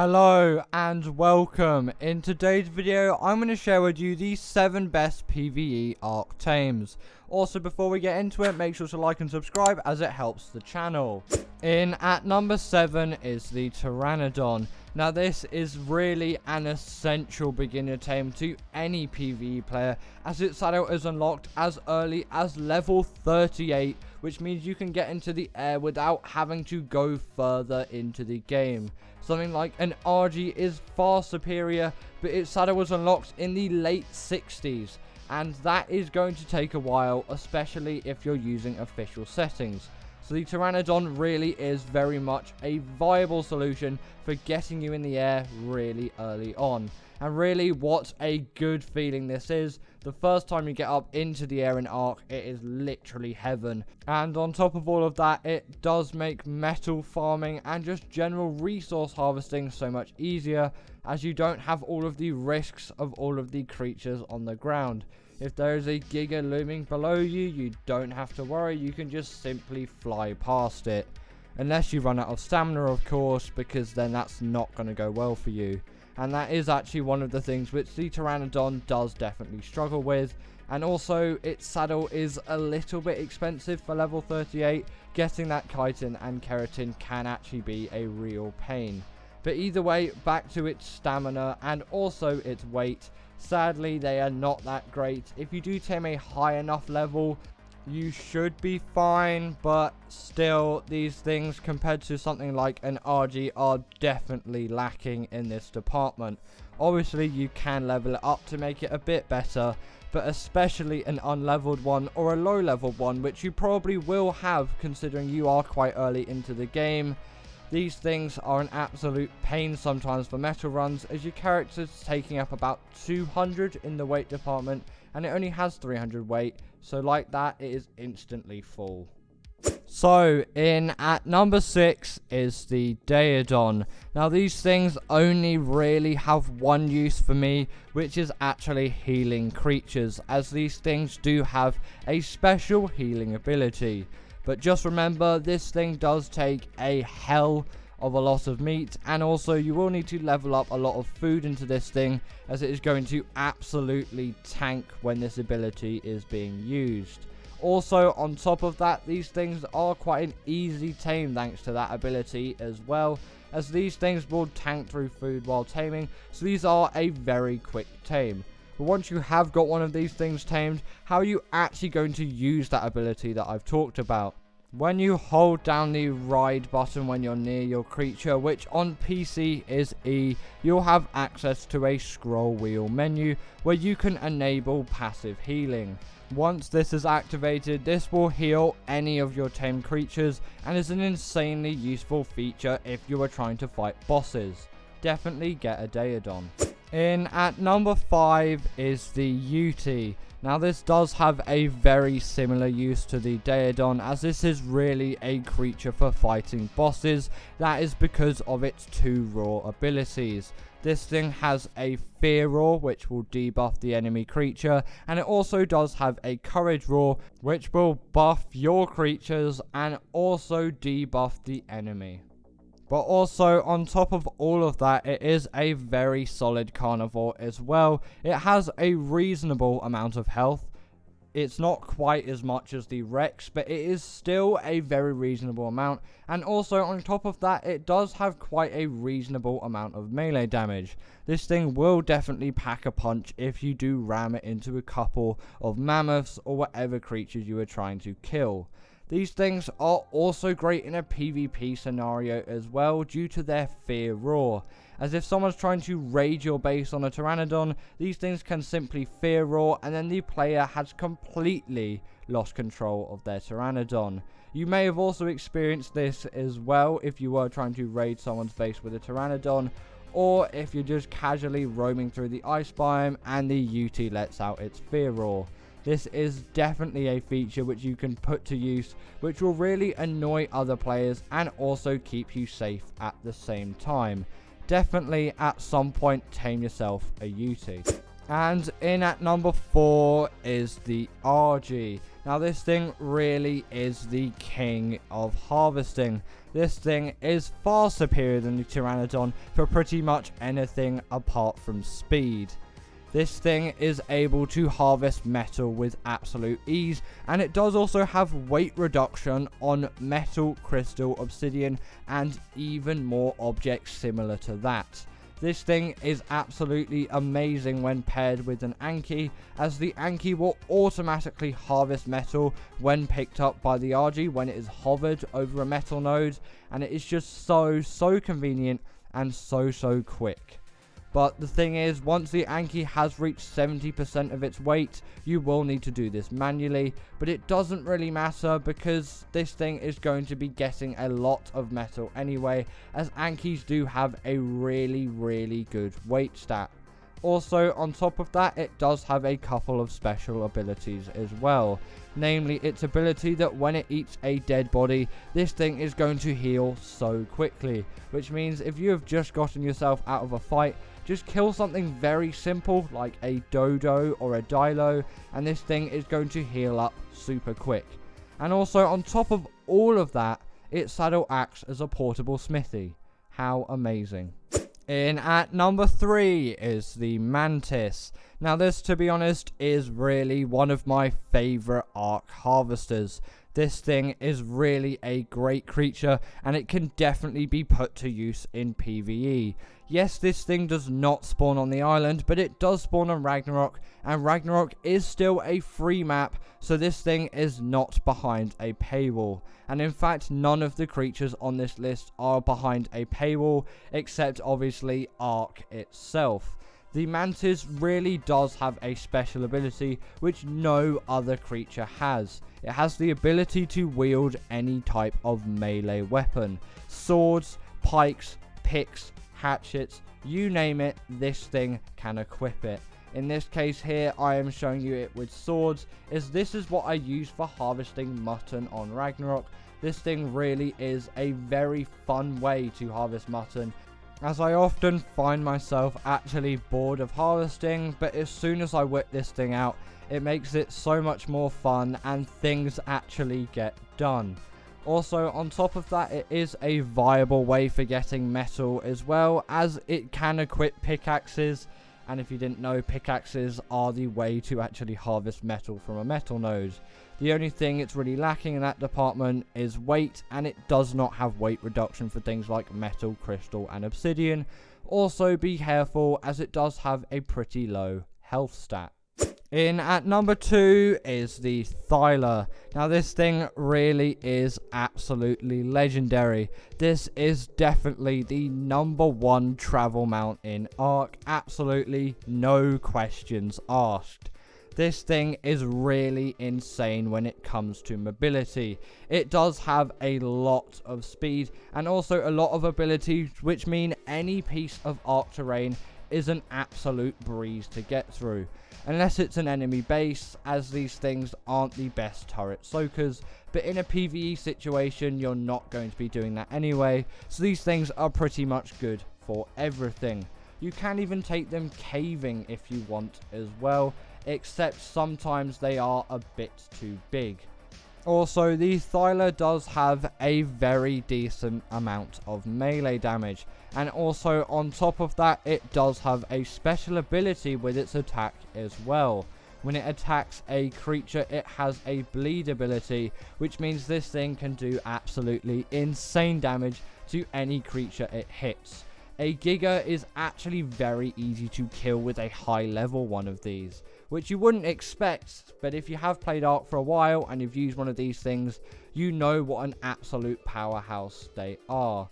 Hello and welcome. In today's video I'm going to share with you the 7 best PvE Arc tames. Also, before we get into it, make sure to like and subscribe as it helps the channel. In at number 7 is the Pteranodon. Now this is really an essential beginner tame to any PvE player, as its saddle is unlocked as early as level 38, which means you can get into the air without having to go further into the game. Something like an Ogee is far superior, but its saddle was unlocked in the late 60s, and that is going to take a while, especially if you're using official settings. So the Pteranodon really is very much a viable solution for getting you in the air really early on. And really what a good feeling this is. The first time you get up into the air in Arc, it is literally heaven. And on top of all of that, it does make metal farming and just general resource harvesting so much easier, as you don't have all of the risks of all of the creatures on the ground. If there is a Giga looming below you, you don't have to worry, you can just simply fly past it. Unless you run out of stamina, of course, because then that's not going to go well for you. And that is actually one of the things which the Pteranodon does definitely struggle with. And also, its saddle is a little bit expensive for level 38. Getting that chitin and keratin can actually be a real pain. But either way, back to its stamina and also its weight. Sadly, they are not that great. If you do tame a high enough level, you should be fine, but still, these things compared to something like an Ogee are definitely lacking in this department. Obviously, you can level it up to make it a bit better, but especially an unleveled one or a low leveled one, which you probably will have considering you are quite early into the game. These things are an absolute pain sometimes for metal runs, as your character's taking up about 200 in the weight department, and it only has 300 weight, so like that, it is instantly full. So, in at number 6 is the Deodon. Now these things only really have one use for me, which is actually healing creatures, as these things do have a special healing ability. But just remember, this thing does take a hell of a lot of meat, and also you will need to level up a lot of food into this thing, as it is going to absolutely tank when this ability is being used. Also, on top of that, these things are quite an easy tame thanks to that ability as well, as these things will tank through food while taming, so these are a very quick tame. But once you have got one of these things tamed, how are you actually going to use that ability that I've talked about? When you hold down the ride button when you're near your creature, which on PC is E, you'll have access to a scroll wheel menu where you can enable passive healing. Once this is activated, this will heal any of your tamed creatures and is an insanely useful feature if you are trying to fight bosses. Definitely get a Deodon. In at number 5 is the Ogee. Now this does have a very similar use to the Deodon, as this is really a creature for fighting bosses. That is because of its 2 raw abilities. This thing has a fear roar, which will debuff the enemy creature, and it also does have a courage roar, which will buff your creatures and also debuff the enemy. But also, on top of all of that, it is a very solid carnivore as well. It has a reasonable amount of health. It's not quite as much as the Rex, but it is still a very reasonable amount. And also, on top of that, it does have quite a reasonable amount of melee damage. This thing will definitely pack a punch if you do ram it into a couple of mammoths or whatever creatures you are trying to kill. These things are also great in a PvP scenario as well, due to their fear roar. As if someone's trying to raid your base on a Pteranodon, these things can simply fear roar, and then the player has completely lost control of their Pteranodon. You may have also experienced this as well if you were trying to raid someone's base with a Pteranodon, or if you're just casually roaming through the ice biome and the Ogee lets out its fear roar. This is definitely a feature which you can put to use, which will really annoy other players and also keep you safe at the same time. Definitely at some point tame yourself a Ogee. And in at number 4 is the Ogee. Now this thing really is the king of harvesting. This thing is far superior than the Pteranodon for pretty much anything apart from speed. This thing is able to harvest metal with absolute ease, and it does also have weight reduction on metal, crystal, obsidian, and even more objects similar to that. This thing is absolutely amazing when paired with an Anki, as the Anki will automatically harvest metal when picked up by the Ogee when it is hovered over a metal node, and it is just so convenient and so quick. But the thing is, once the Anki has reached 70% of its weight, you will need to do this manually, but it doesn't really matter because this thing is going to be getting a lot of metal anyway, as Ankis do have a really good weight stat. Also, on top of that, it does have a couple of special abilities as well. Namely, its ability that when it eats a dead body, this thing is going to heal so quickly. Which means if you have just gotten yourself out of a fight, just kill something very simple like a dodo or a dilo, and this thing is going to heal up super quick. And also, on top of all of that, its saddle acts as a portable smithy. How amazing. In at number 3 is the Mantis. Now this, to be honest, is really one of my favourite Ark harvesters. This thing is really a great creature, and it can definitely be put to use in PvE. Yes, this thing does not spawn on the island, but it does spawn on Ragnarok, and Ragnarok is still a free map, so this thing is not behind a paywall. And in fact, none of the creatures on this list are behind a paywall, except obviously Ark itself. The Mantis really does have a special ability which no other creature has. It has the ability to wield any type of melee weapon. Swords, pikes, picks, hatchets, you name it, this thing can equip it. In this case here, I am showing you it with swords, as this is what I use for harvesting mutton on Ragnarok. This thing really is a very fun way to harvest mutton, as I often find myself actually bored of harvesting, but as soon as I whip this thing out, it makes it so much more fun and things actually get done. Also, on top of that, it is a viable way for getting metal as well, as it can equip pickaxes. And if you didn't know, pickaxes are the way to actually harvest metal from a metal node. The only thing it's really lacking in that department is weight, and it does not have weight reduction for things like metal, crystal, and obsidian. Also, be careful, as it does have a pretty low health stat. In at number 2 is the Thyler. Now this thing really is absolutely legendary. This is definitely the number 1 travel mount in Ark. Absolutely no questions asked. This thing is really insane when it comes to mobility. It does have a lot of speed and also a lot of abilities, which mean any piece of Ark terrain is an absolute breeze to get through. Unless it's an enemy base, as these things aren't the best turret soakers, but in a PvE situation you're not going to be doing that anyway, so these things are pretty much good for everything. You can even take them caving if you want as well, except sometimes they are a bit too big. Also, the Thyler does have a very decent amount of melee damage, and also on top of that, it does have a special ability with its attack as well. When it attacks a creature, it has a bleed ability, which means this thing can do absolutely insane damage to any creature it hits. A Giga is actually very easy to kill with a high level one of these, which you wouldn't expect, but if you have played Ark for a while and you've used one of these things, you know what an absolute powerhouse they are.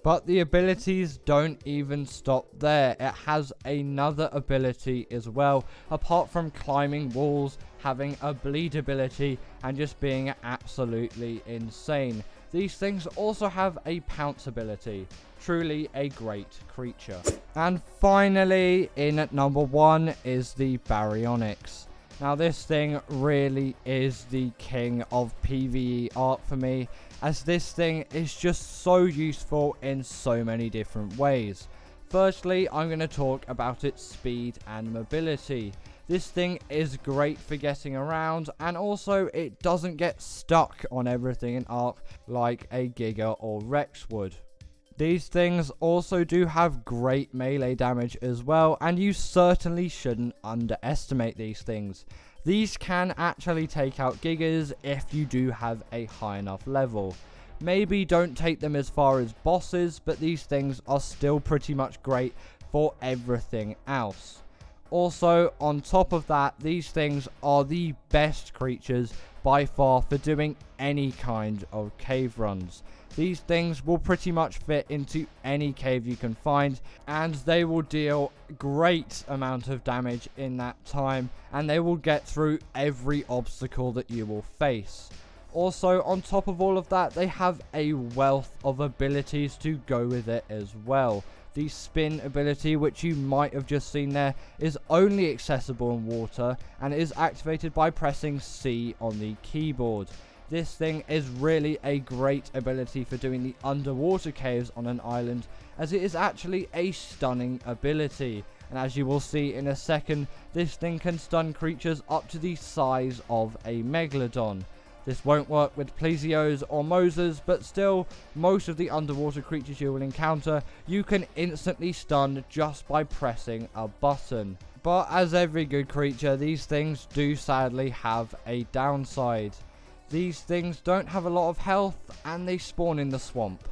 But the abilities don't even stop there. It has another ability as well, apart from climbing walls, having a bleed ability, and just being absolutely insane. These things also have a pounce ability. Truly a great creature. And finally, in at number 1 is the Baryonyx. Now this thing really is the king of PvE Ark for me, as this thing is just so useful in so many different ways. Firstly, I'm going to talk about its speed and mobility. This thing is great for getting around, and also it doesn't get stuck on everything in Ark like a Giga or Rex would. These things also do have great melee damage as well, and you certainly shouldn't underestimate these things. These can actually take out Gigas if you do have a high enough level. Maybe don't take them as far as bosses, but these things are still pretty much great for everything else. Also, on top of that, these things are the best creatures by far for doing any kind of cave runs. These things will pretty much fit into any cave you can find, and they will deal great amount of damage in that time, and they will get through every obstacle that you will face. Also, on top of all of that, they have a wealth of abilities to go with it as well. The spin ability, which you might have just seen there, is only accessible in water and is activated by pressing C on the keyboard. This thing is really a great ability for doing the underwater caves on an island, as it is actually a stunning ability. And as you will see in a second, this thing can stun creatures up to the size of a megalodon. This won't work with plesios or mosas, but still, most of the underwater creatures you will encounter, you can instantly stun just by pressing a button. But as every good creature, these things do sadly have a downside. These things don't have a lot of health, and they spawn in the swamp.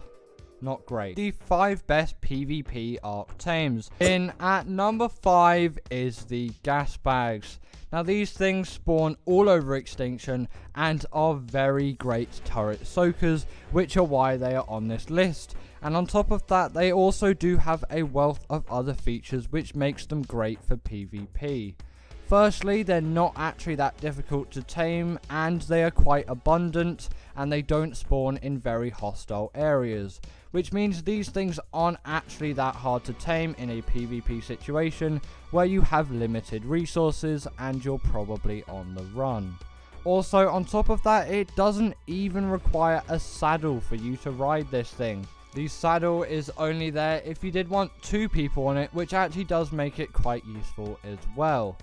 Not great. The 5 best PvP Ark tames. In at number 5 is the Gasbags. Now these things spawn all over Extinction and are very great turret soakers, which are why they are on this list. And on top of that, they also do have a wealth of other features which makes them great for PvP. Firstly, they're not actually that difficult to tame, and they are quite abundant, and they don't spawn in very hostile areas, which means these things aren't actually that hard to tame in a PvP situation where you have limited resources and you're probably on the run. Also, on top of that, it doesn't even require a saddle for you to ride this thing. The saddle is only there if you did want 2 people on it, which actually does make it quite useful as well.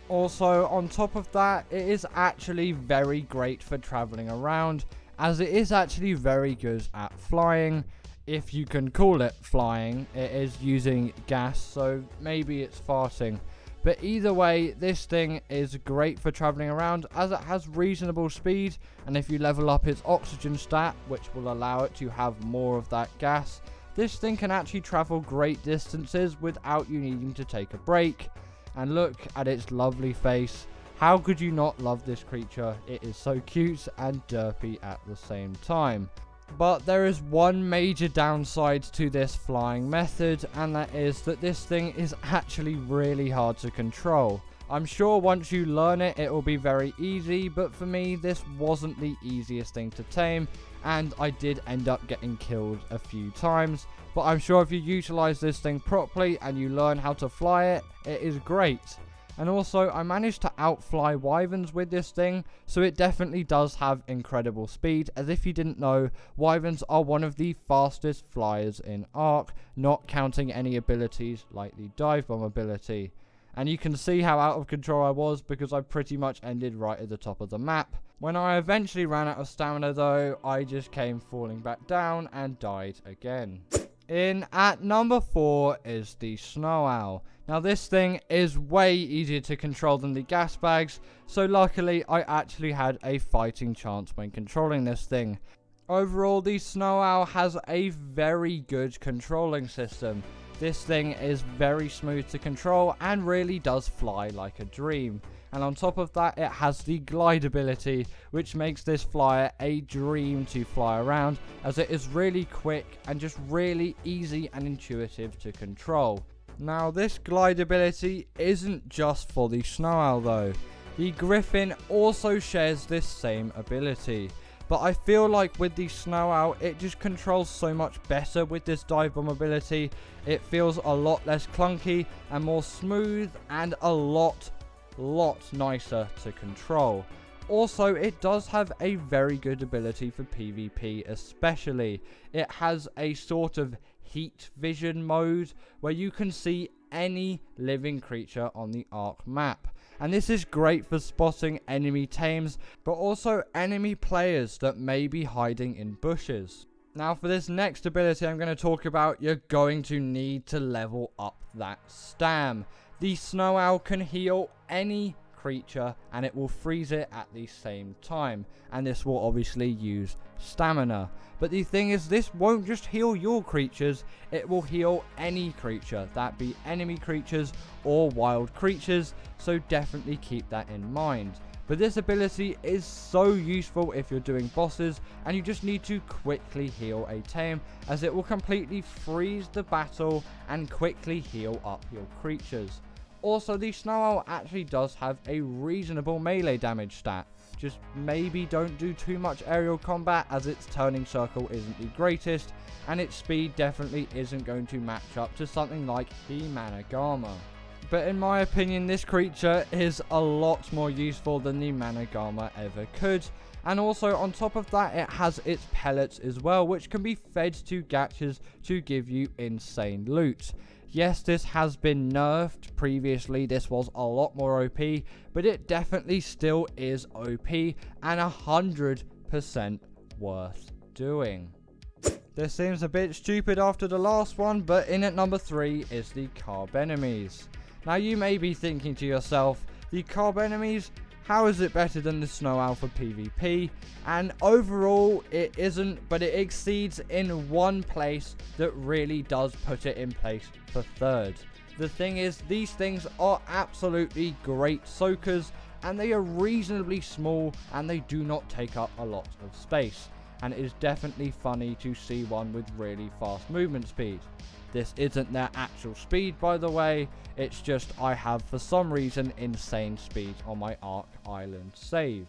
Also, on top of that, it is actually very great for traveling around, as it is actually very good at flying. If you can call it flying, it is using gas, so maybe it's farting. But either way, this thing is great for traveling around, as it has reasonable speed, and if you level up its oxygen stat, which will allow it to have more of that gas, this thing can actually travel great distances without you needing to take a break. And look at its lovely face. How could you not love this creature? It is so cute and derpy at the same time. But there is one major downside to this flying method, and that is that this thing is actually really hard to control. I'm sure once you learn it, it will be very easy, but for me, this wasn't the easiest thing to tame, and I did end up getting killed a few times. But I'm sure if you utilize this thing properly and you learn how to fly it, it is great. And also, I managed to outfly wyverns with this thing, so it definitely does have incredible speed. As if you didn't know, wyverns are one of the fastest flyers in Ark, not counting any abilities like the dive bomb ability. And you can see how out of control I was, because I pretty much ended right at the top of the map. When I eventually ran out of stamina though, I just came falling back down and died again. In at number 4 is the Snow Owl. Now this thing is way easier to control than the Gasbags, so luckily I actually had a fighting chance when controlling this thing. Overall, the Snow Owl has a very good controlling system. This thing is very smooth to control and really does fly like a dream. And on top of that, it has the glide ability, which makes this flyer a dream to fly around, as it is really quick and just really easy and intuitive to control. Now, this glide ability isn't just for the Snow Owl though. The Griffin also shares this same ability. But I feel like with the Snow Owl, it just controls so much better with this dive bomb ability. It feels a lot less clunky and more smooth, and a lot nicer to control. Also, it does have a very good ability for PvP especially. It has a sort of heat vision mode where you can see any living creature on the Ark map. And this is great for spotting enemy tames, but also enemy players that may be hiding in bushes. Now for this next ability I'm going to talk about, you're going to need to level up that stam. The Snow Owl can heal any creature and it will freeze it at the same time, and this will obviously use stamina. But the thing is, this won't just heal your creatures, it will heal any creature, that be enemy creatures or wild creatures, so definitely keep that in mind. But this ability is so useful if you're doing bosses and you just need to quickly heal a tame, as it will completely freeze the battle and quickly heal up your creatures. Also, the Snow Owl actually does have a reasonable melee damage stat. Just maybe don't do too much aerial combat, as its turning circle isn't the greatest, and its speed definitely isn't going to match up to something like the Managama. But in my opinion, this creature is a lot more useful than the Managama ever could. And also on top of that, it has its pellets as well, which can be fed to gachas to give you insane loot. Yes, this has been nerfed. Previously, this was a lot more OP, but it definitely still is OP and 100% worth doing. This seems a bit stupid after the last one, but in at number 3 is the Carb Enemies. Now you may be thinking to yourself, the Carb Enemies, how is it better than the Snow Owl for PvP? And overall, it isn't, but it exceeds in one place that really does put it in place for third. The thing is, these things are absolutely great soakers, and they are reasonably small, and they do not take up a lot of space. And it is definitely funny to see one with really fast movement speed. This isn't their actual speed, by the way, it's just I have for some reason insane speed on my Ark Island save.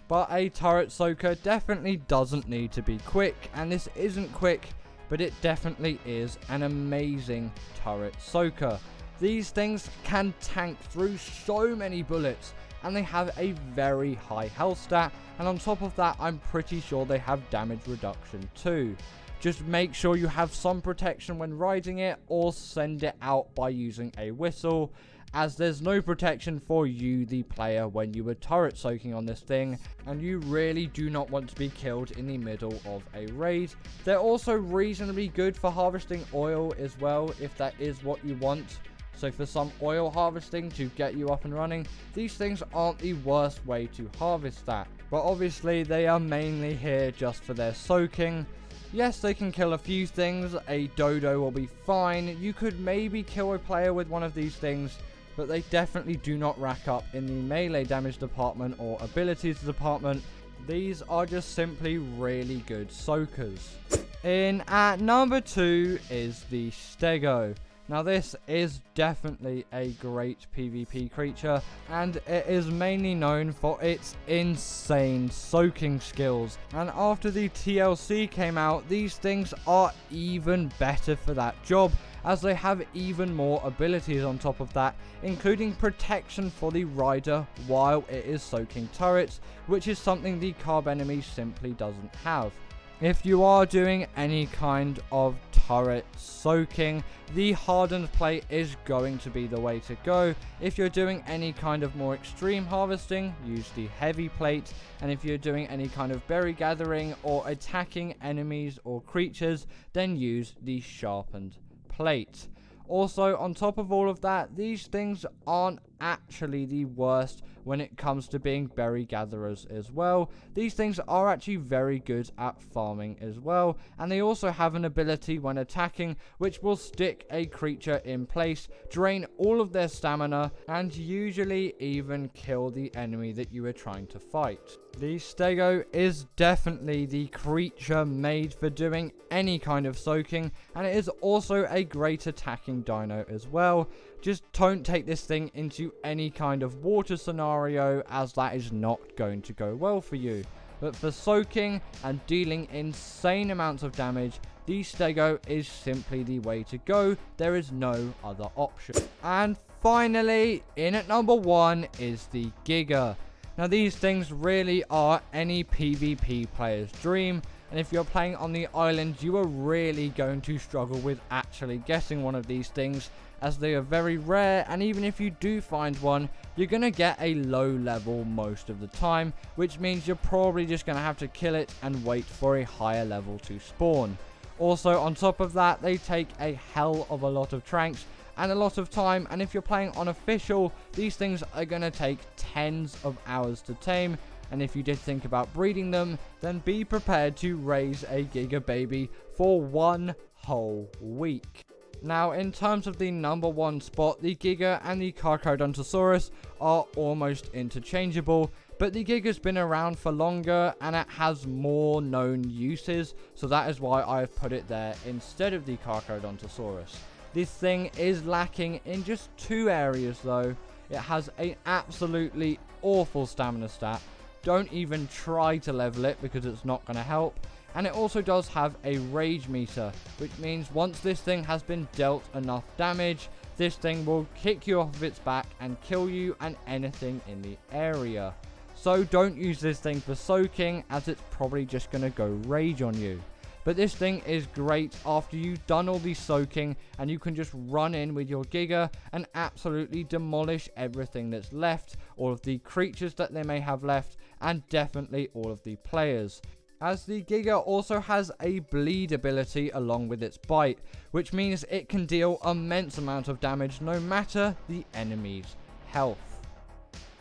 But a turret soaker definitely doesn't need to be quick, and this isn't quick, but it definitely is an amazing turret soaker. These things can tank through so many bullets, and they have a very high health stat, and on top of that I'm pretty sure they have damage reduction too. Just make sure you have some protection when riding it, or send it out by using a whistle, as there's no protection for you, the player, when you were turret soaking on this thing, and you really do not want to be killed in the middle of a raid. They're also reasonably good for harvesting oil as well, if that is what you want. So for some oil harvesting to get you up and running, these things aren't the worst way to harvest that. But obviously they are mainly here just for their soaking. Yes, they can kill a few things, a dodo will be fine, you could maybe kill a player with one of these things, but they definitely do not rack up in the melee damage department or abilities department. These are just simply really good soakers. In at number 2 is the Stego. Now this is definitely a great PvP creature, and it is mainly known for its insane soaking skills, and after the TLC came out, these things are even better for that job, as they have even more abilities on top of that, including protection for the rider while it is soaking turrets, which is something the Carb Enemy simply doesn't have. If you are doing any kind of turret soaking, the hardened plate is going to be the way to go. If you're doing any kind of more extreme harvesting, use the heavy plate, and if you're doing any kind of berry gathering or attacking enemies or creatures, then use the sharpened plate. Also, on top of all of that, these things aren't actually the worst when it comes to being berry gatherers as well. These things are actually very good at farming as well, and they also have an ability when attacking which will stick a creature in place, drain all of their stamina, and usually even kill the enemy that you are trying to fight. The Stego is definitely the creature made for doing any kind of soaking, and it is also a great attacking dino as well. Just don't take this thing into any kind of water scenario, as that is not going to go well for you. But for soaking and dealing insane amounts of damage, the Stego is simply the way to go. There is no other option. And finally, in at number 1 is the Giga. Now these things really are any PvP player's dream, And if you're playing on the island, you are really going to struggle with actually getting one of these things, as they are very rare, and even if you do find one, you're going to get a low level most of the time, which means you're probably just going to have to kill it and wait for a higher level to spawn. Also, on top of that, they take a hell of a lot of tranks and a lot of time, and if you're playing on official, these things are going to take tens of hours to tame. And if you did think about breeding them, then be prepared to raise a Giga baby for 1 whole week. Now, in terms of the number 1 spot, the Giga and the Carcharodontosaurus are almost interchangeable, but the Giga's been around for longer and it has more known uses, so that is why I've put it there instead of the Carcharodontosaurus. This thing is lacking in just 2 areas though. It has an absolutely awful stamina stat. Don't even try to level it because it's not going to help. And it also does have a rage meter, which means once this thing has been dealt enough damage, this thing will kick you off of its back and kill you and anything in the area. So don't use this thing for soaking, as it's probably just going to go rage on you. But this thing is great after you've done all the soaking, and you can just run in with your Giga and absolutely demolish everything that's left, all of the creatures that they may have left, and definitely all of the players. As the Giga also has a bleed ability along with its bite, which means it can deal immense amount of damage no matter the enemy's health.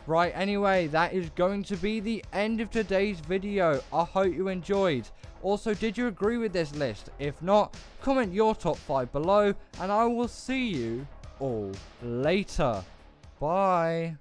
Right, anyway, that is going to be the end of today's video. I hope you enjoyed. Also, did you agree with this list? If not, comment your top 5 below, and I will see you all later. Bye.